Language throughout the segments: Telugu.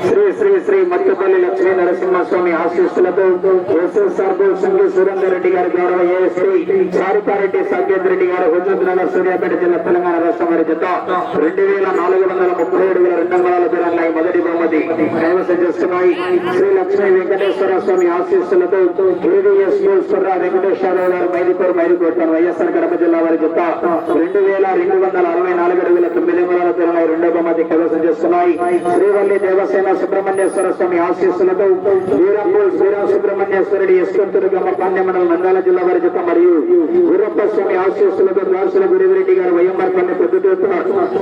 శ్రీ శ్రీ శ్రీ మత్తుపల్లి లక్ష్మీ నరసింహస్వామి ఆశీస్సులతో ఎస్ఎస్ఆర్ సంఘ సురేందర్ రెడ్డి గారి గౌరవ ఏఎస్పీ చారికారెడ్డి సాకేంద్ర రెడ్డి గారు హుజూర్నగర్ సూర్యాపేట జిల్లా తెలంగాణ రాష్ట్రం వారి జత 2437 అడుగుల 2 అంగుళాల దూరంలో మొదటి బహుమతి కైవసం చేస్తున్నాయి. శ్రీ లక్ష్మీ వెంకటేశ్వర స్వామి ఆశీస్సులతో వెంకటేశ్వరరావు గారు మైదుకోట వైఎస్ఆర్ కడప జిల్లా వారి జత 2264 అడుగుల 9 అంగుళాల దూరంలో రెండో బహుమతి కైవసం చేస్తున్నాయి. శ్రీవల్లి దేవసేన సుబ్రహ్మణ్యేశ్వర స్వామి ఆశీస్సులతో వీరంపూల్ శ్రీరామ సుబ్రహ్మణ్యేశ్వరుడి ఎస్కొంతురుగమ్మ పాండ్య మండలం నంద్యాల జిల్లా వారి జత మరియు వీరప్ప స్వామి ఆశీస్సులతో రాసుల గురిరెడ్డి గారు వైఎంఆర్పల్లి పొద్దుతూర్పున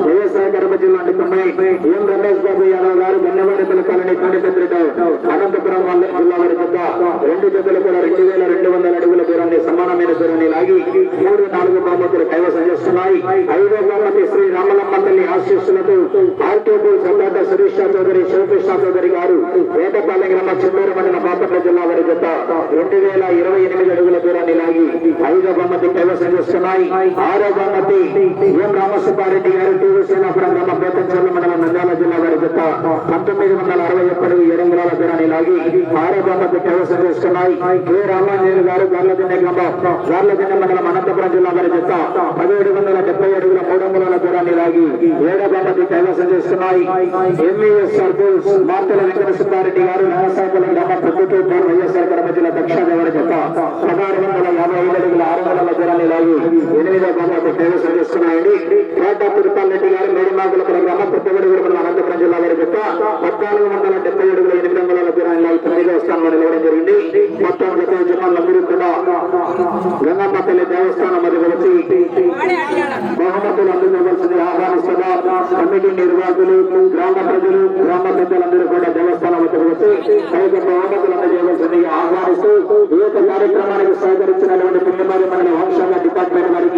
వైఎస్ఆర్ కడప జిల్లా అంటున్నాయి. ఎం రమేష్ బాబు యాదవ్ గారు గన్నవారి పిలకాలని కాండిపెద్దుడు అనంతపురం జిల్లా వారి జత రెండు జతలు కూడా 2200 అడుగుల దూరాన్ని సమానమైన దూరాన్ని లాగి 3-4 బహుమతులు కైవసం చేస్తున్నాయి. 5వ బహుమతి శ్రీ రామలమ్మ తల్లి ఆశీస్సులతో ఆర్కేబుల్ సంఘాత శిరీష చౌదరి శివకృష్ణ చౌదరి గారు వేటపాలెం గ్రామ చిత్తూరు మండల బాపట్ల జిల్లా వారి జత 2028 అడుగుల దూరాన్ని లాగి 5వ బహుమతి కైవసం చేస్తున్నాయి. 6వ బహుమతి ఎం రామసుబ్బారెడ్డి గారు టీవీ సేనాపురం గ్రామ బేతంచెర్ల మండలం నంద్యాల జిల్లా వారి జత 1961 అడుగు 7 అంగుళాల దూరాన్ని లాగి 6వ బహుమతి కైవసం చేస్తున్నాయి. కె రామాంజనేయులు గారు గార్లదిన్నె మండలం అనంతపురం జిల్లా వారి జత 1770 అడుగుల 3 అంగుళాల దూరాన్ని లాగి 7వ బహుమతి కైవసం చేస్తున్నాయి. ఎంఈఎస్ సర్కిల్స్ మార్తల వెంకటసుబ్బారెడ్డి గారు నాగసాపల్లి గ్రామ ప్రతిపూర్ వైఎస్ఆర్ కడప జిల్లా దక్షిణ వారి జత 1655 అడుగుల 6 అంగుళాల దూరాన్ని లాగి 8వ బహుమతి కైవసం చేస్తున్నాయండి. కోట తిరుపాల్ రెడ్డి గారు మేడమాగులపురం గ్రామ కొత్తగూడెం మండలం అనంతపురం జిల్లా వారి జత 1470 అడుగుల 8 అంగుళాల దూరాన్ని లాగి 9వ స్థానంలో నిలవడం జరిగింది. మొత్తం జత యజమానులందరూ కూడా గంగమ్మ తల్లి దేవస్థానం వద్దకు వచ్చి బహుమతులు అందుకోవాల్సింది ఆహ్వానిస్తున్న కమిటీ నిర్వాహకులు, గ్రామ ప్రజలు, గ్రామ పెద్దలందరూ కూడా దేవస్థానం వద్దకు వచ్చి బహుమతులు అందజేయవలసింది ఆహ్వానిస్తూ ఈ కార్యక్రమానికి సహకరించినటువంటి పుణ్యమారి మండల వంశాల డిపార్ట్మెంట్ వారికి